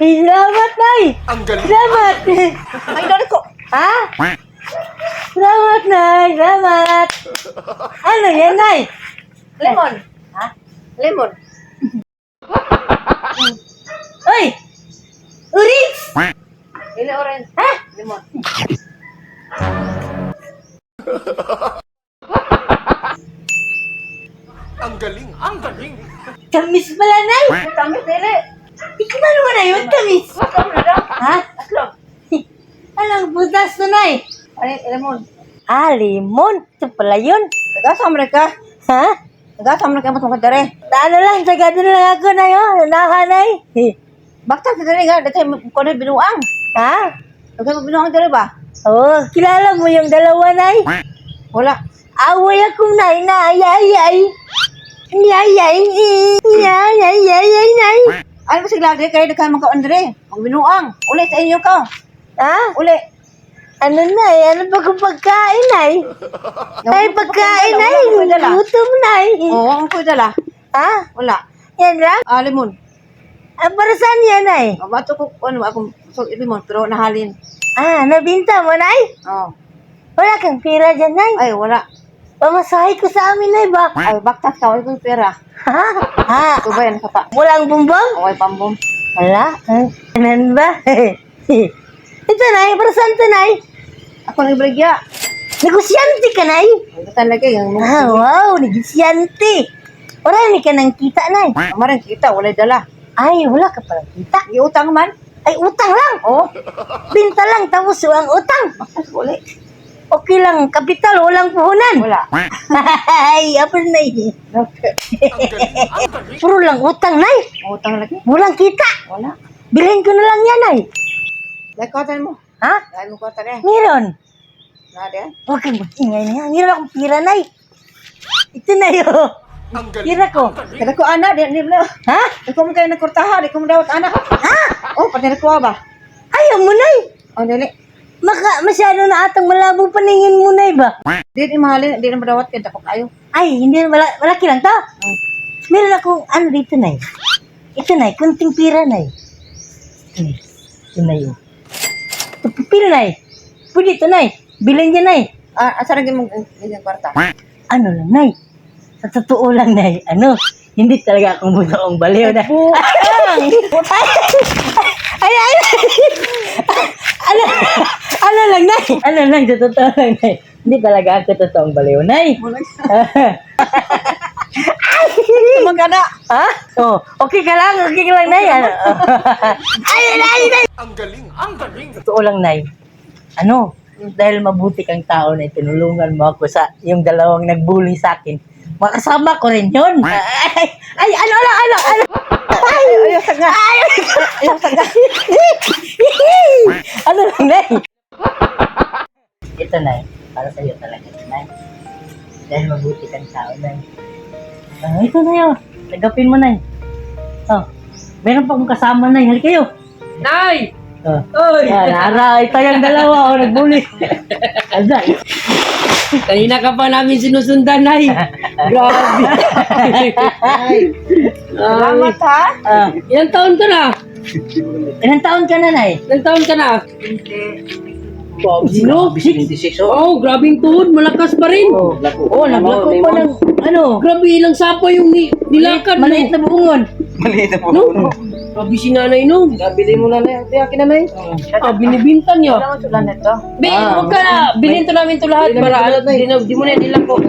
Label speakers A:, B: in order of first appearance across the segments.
A: Salamat, Nay!
B: Ang galing!
A: Salamat!
C: Ay, dali ko.
A: Ha? Salamat, Nay! Salamat! Ano yan, Nay?
C: Lemon.
A: Ha?
C: Lemon.
A: Uy! Orange!
C: Ili orange.
A: Ha?
C: Lemon.
B: Ang galing! Ang galing!
A: Tamis pala, Nay!
C: Tamis, dili.
A: Tikman mo na yun, tamis!
C: Aslog na daw.
A: Ha?
C: Aslog.
A: Anong butas to, Nay?
C: Ay, lemon.
A: Ah, limon. Ito pala yun.
C: Nagasam rin ka.
A: Ha?
C: Nagasam rin ka matungkad dere.
A: Ano lang, tagad na lang ako na yun. Nahanay.
C: Bakta ka dere nga. Dagay mo ko na binuang.
A: Ha?
C: Dagay mo binuang dere ba?
A: Oo, kilala mo yung dalawa, Nay?
C: Wala.
A: Away akong Nay na ayayay. Ayayay. Ayayay, Nay.
C: Ano ba sigla dere kayo dagay mga kaon dere? Ang binuang. Uli sa inyo ka.
A: Ha?
C: Uli.
A: Ano, Nay? Ano ba kung pagkain, Nay? Ay, pagkain, Nay. Gutom, Nay.
C: Oo, ang ko dala.
A: Ha?
C: Wala.
A: Yan lang?
C: Lemon.
A: Ah, para saan yan, Nay?
C: Bato ko, ano, akong so, lemon, pero nahalin.
A: Ah, nabinta mo, Nay?
C: Oo.
A: Wala kang pira dyan, Nay.
C: Ay, wala.
A: Pamasahe ko sa amin, Nay, ba?
C: Ay, baktas ka. Ay, kong pera.
A: Ha? Ha?
C: Ito ba yan ka pa?
A: Walang bumbong?
C: Away pambom.
A: Wala. Ganun ba? Ito, Nay. Para saan ito, Nay?
C: Ako nagbaligya.
A: Negosyante ka, Nay.
C: Ito talaga yung
A: Ah, wow. Negosyante. Marami ka nang kita, Nay.
C: Maring kita, wala dala.
A: Ay, wala ka palang kita.
C: Iutang man.
A: Ay, utang lang.
C: Oh,
A: Binta lang, tapos walang utang.
C: baktas wala.
A: Okay lang, kapital, walang puhunan.
C: Wala.
A: Ay, apa, Nay?
B: Ang galing! Ang galing!
A: Puro lang utang, Nay.
C: Utang lagi.
A: Walang kita.
C: Wala.
A: Bilhin ko na lang yan, Nay.
C: Dahil kwartan mo.
A: Ha?
C: Dahil mo kwartan eh.
A: Meron.
C: Nada yan.
A: Huwag kang mag-ingay niya. Meron akong pira, Nay. Ito na yun.
B: Ang galing!
A: Pira ko.
C: Kada ko ana, di mo.
A: Ha?
C: Di ko mo kayo nagkurtaha, di ko mo dawat anak.
A: Ha?
C: Oh, pati nagkuha ba?
A: Ayaw mo, Nay.
C: Oh, dali.
A: Masyado na atang malabo paningin mo, Nay, ba?
C: Di mahalin, di na madawat kayo, dako kayo.
A: Ay, hindi. Malaki lang to. Meron akong ano dito, Nay. Ito, Nay. Kunting pira, Nay. Ito na yun. Ito, pira, Nay. Pwede ito, Nay. Bilhin niya, Nay.
C: Asa rin mo yung kwarta?
A: Ano lang, Nay. Sa totoo lang, Nay. Ano? Hindi talaga akong budaong baliw na. Ay! Ano lang, Nay? Ano lang, sa totoo lang, Nay. Hindi talaga ako totoong baliw, Nay.
C: Magkana.
A: Ha? Oh, okay ka lang, Nay. Ano? Ay!
B: Ang galing! Ang galing!
A: Totoo lang, Nay. Ano? Dahil mabuti kang tao na tinulungan mo ako sa yung dalawang nagbully sa akin. Makasama ko rin yun. Ay, ano.
C: Ayaw saga. Ayaw saga.
A: Ano lang, Nay? Ito, Nay. Para sa'yo talaga, Nay. Dahil mabuti kang tao, Nay. Ito, Nay. Oh. Tagapin mo, Nay. Oh. Meron pa akong kasama, Nay. Hali kayo.
D: Nay!
A: Oh.
D: Oy!
A: Nara, ito yung dalawa. Oh, nagbully. Azal.
D: Kanina ka pa namin sinusundan, Nay. Grabe.
C: Salamat ha.
D: Ilang taon ka na?
A: Ilang taon ka na, Nay?
D: Ilang taon ka na? Sino?
B: 26
D: Oh, grabing tuhod. Malakas pa rin.
A: Oh, naglako pa ng, ano,
D: Grabe, ilang sapa yung nilakad mo.
A: maliit na buungon.
E: Maliit na po.
D: No? Sabi si nanay no.
C: Bili mo na na. Ate, akin na na
D: Binibinta niya.
C: Wala mo sila nito.
D: Be, huwag ka na. Bilhin to namin to lahat. Para di mo na nila po.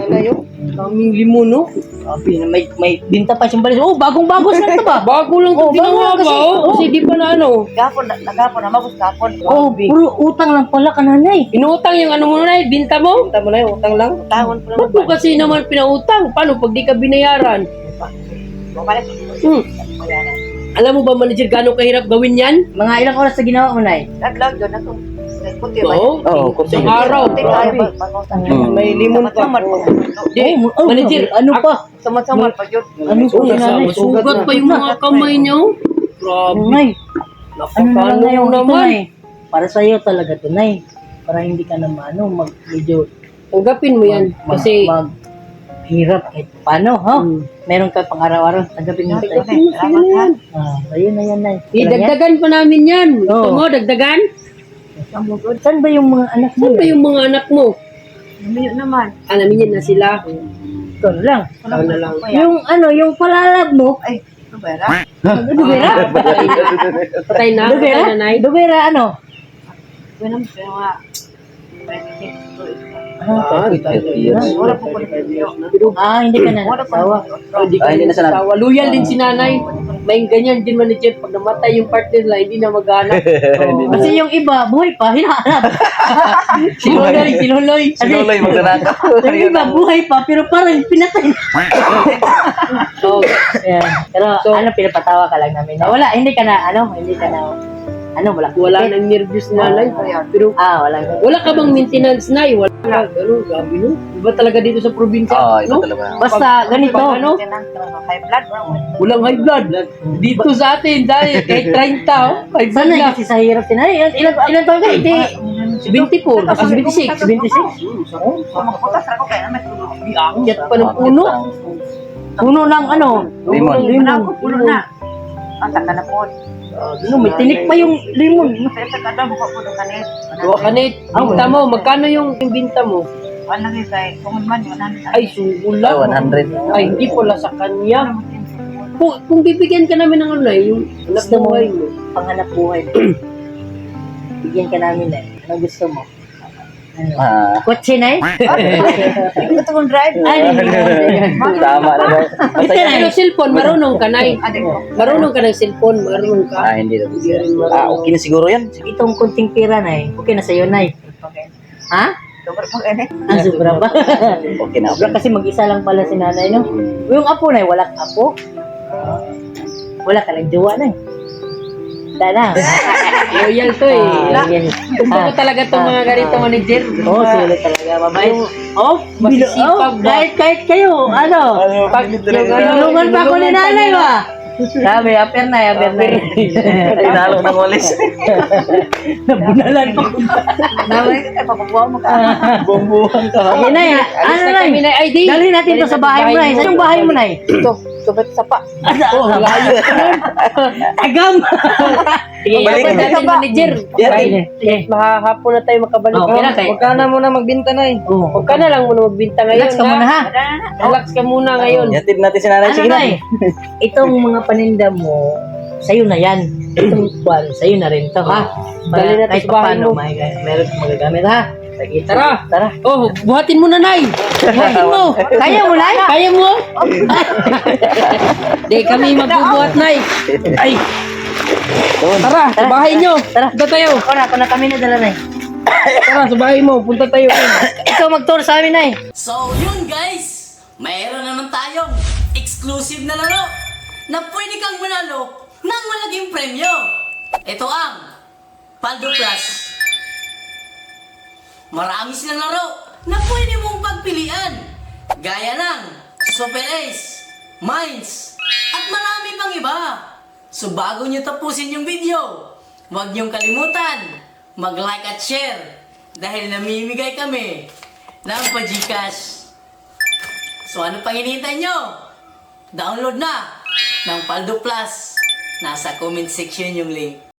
D: Kaming limon, no?
A: Sabi na may binta pa siyang balis. Oh, bagong-bago sa ito ba?
D: Bago lang
A: Oh,
D: ito ginawa
A: bago
D: ba?
A: kasi.
D: Oh, kasi di pa na ano.
C: Gapon, nagapon na, mabos gapon.
A: Oh, puro utang lang pala ka nanay.
D: Inuutang yung ano mo na binta mo?
C: Tama na yun, utang lang. Utahon pa
D: Ba't mo kasi naman pinautang? Paano pag di ka binayaran?
C: Bumalik.
D: Alam mo ba, manager, gano'ng kahirap gawin yan?
A: Mga ilang oras na ginawa mo, nay?
C: Naglag doon ako. Puti ba?
D: Oo. Isang araw.
C: Grabe.
E: May
C: limon pa.
D: Di, manager,
A: ano pa?
C: Samad-samad pa yun.
A: Ano
D: Oh,
A: nanay?
D: sugat pa yung mga kamay niya. oh. Grabe.
A: Nay, ano na lang
D: Napakano
A: na yung ito,
D: naman.
A: nay? Para sa'yo talaga to, nay. Para hindi ka naman, medyo
D: Tanggapin mo yan. Kasi,
A: hirap kahit paano, ha? Meron ka pang araw-araw, tanggapin mo tayo.
C: Salamat ha.
A: Ayun na yan, nay.
D: idagdagan pa namin yan. Gusto
A: Oo.
D: mo, dagdagan?
A: Saan ba yung mga anak mo?
D: Saan ba yung mga anak mo?
C: Lumiyo naman.
D: Alamin niya na sila.
A: Ito lang.
D: Ano na lang.
A: Yung palalab mo,
C: Ay, ano ba yan?
A: Dubera?
D: Patay na, patay na, nay.
A: Dubera, ano?
C: Pero nga.
E: Wala
C: po ko na.
A: Hindi ka na nakasawa.
D: Hindi ka
E: hindi na sa
D: nagsawa. Loyal din si nanay. May ganyan din manager. Pag namatay yung partner nila, hindi na maghanap.
A: Kasi yung iba, buhay pa, hinahanap.
D: Sinuloy.
E: Sinuloy, magnanakaw.
A: Yung iba, buhay pa, pero parang pinatay na.
D: So,
A: Ayan. Pero ano, pinapatawa ka lang namin. Wala, hindi ka na, wala.
D: wala nang nervous nanay. Pero,
A: Wala.
D: wala ka bang maintenance, nay? Wala. Ano, grabe no? Iba talaga dito sa probinsya.
E: Iba
D: no?
E: talaga.
A: Basta ganito,
D: Ano?
C: High blood.
D: Walang high blood. Dito sa atin, dahil kahit 30, high blood
A: sana
D: na.
A: kasi sa hirap din. Ilan taon ka? Hindi.
D: 74, kasi 26.
A: 26.
C: Makutas ako kaya naman.
D: Iangyat pa ng puno.
A: Puno ng ano?
E: Limon.
C: Limon. Puno na. Ang saka na po.
A: May tinik pa yung limon.
C: Sa kada mo ko ng kanit.
D: Gawa ka net, binta mo. Magkano yung binta mo?
C: Ano nga kay kung man yun.
D: Ay, sugula.
E: 100.
D: Ay, hindi pala sa kanya. Kung bibigyan ka namin ng ano na, yung anak
A: Gusto
D: na
A: mo,
D: buhay mo.
A: panghanap buhay. Bigyan ka namin Anong gusto mo? Ano? Kotse na
C: Ito kong drive.
E: Tama na ba?
A: Ito na
D: Pero cellphone, marunong ka na.
C: Adik ko.
D: Marunong ka ng cellphone, marunong ka.
E: Hindi daw. Okay na siguro yan.
A: Itong kunting pira okay na sa'yo, Nay. Ha?
C: Sobrang pag ene.
A: Sobra ba?
E: Okay na.
A: Sobra kasi mag-isa lang pala si nanay, no? Yung apo, Nay, wala kang apo? Wala ka lang jowa, Nay. Sana.
D: Loyal to eh.
A: Yan.
D: Kumbaga talaga itong mga ganito manager.
A: Sulit talaga. Mabait.
D: Masisipag ba?
A: Kahit kayo, tulungan pa ako ni nanay, ba? Sabi, aper na.
E: Inalo ng walis.
A: Nabunalan pa.
C: Naway ka papabuha mo ka.
E: Bumbuhan ka.
A: Sige, Nay.
D: Alis na kami na ID.
A: Dalhin natin to sa bahay mo, Nay. Saan yung bahay mo, Nay?
C: Ito, sobat sapa.
D: Oh, layo pa nun.
A: Agam!
D: Sige,
E: Balik
D: yaman
E: na.
D: natin manager.
A: Sige.
D: Mahahapon na tayo makabalik.
A: Okay na, kay.
C: Huwag ka na muna magbinta na eh.
D: Huwag ka na lang muna magbinta ngayon.
A: Relax ka muna, ha?
D: Relax ka muna ngayon.
E: Yatid natin si nanay.
A: Ano,
E: Sige na.
A: Nay? Itong mga paninda mo, sa'yo na yan. Itong kwan, sa'yo na rin to, ha?
D: Dali natin
A: Kahit
D: sa bahay
A: paano,
D: mo.
A: meron kang magagamit, ha? Sige,
D: Tara.
A: Tara.
D: Oh, buhatin mo na, Nay. Buhatin mo.
A: Kaya mo, Nay?
D: Kaya mo? Di kami magbubuhat, Nay. Ay, tara, sa bahay nyo.
A: Tara.
D: Punta tayo.
A: Ako na kami na dala, Nay.
D: Tara, sa bahay mo. Punta tayo.
A: Ikaw mag-tour sa amin, Nay.
F: So yun guys, mayroon naman tayong exclusive na laro na pwede kang manalo ng malaking premyo. Ito ang Paldo Plus. Marami silang laro na pwede mong pagpilian. Gaya ng Super Ace, Mines, at marami pang iba. So bago nyo tapusin yung video, huwag nyong kalimutan mag-like at share dahil namimigay kami ng pa-Gcash. So ano pang hinihintay nyo? Download na ng Paldo Plus. Nasa comment section yung link.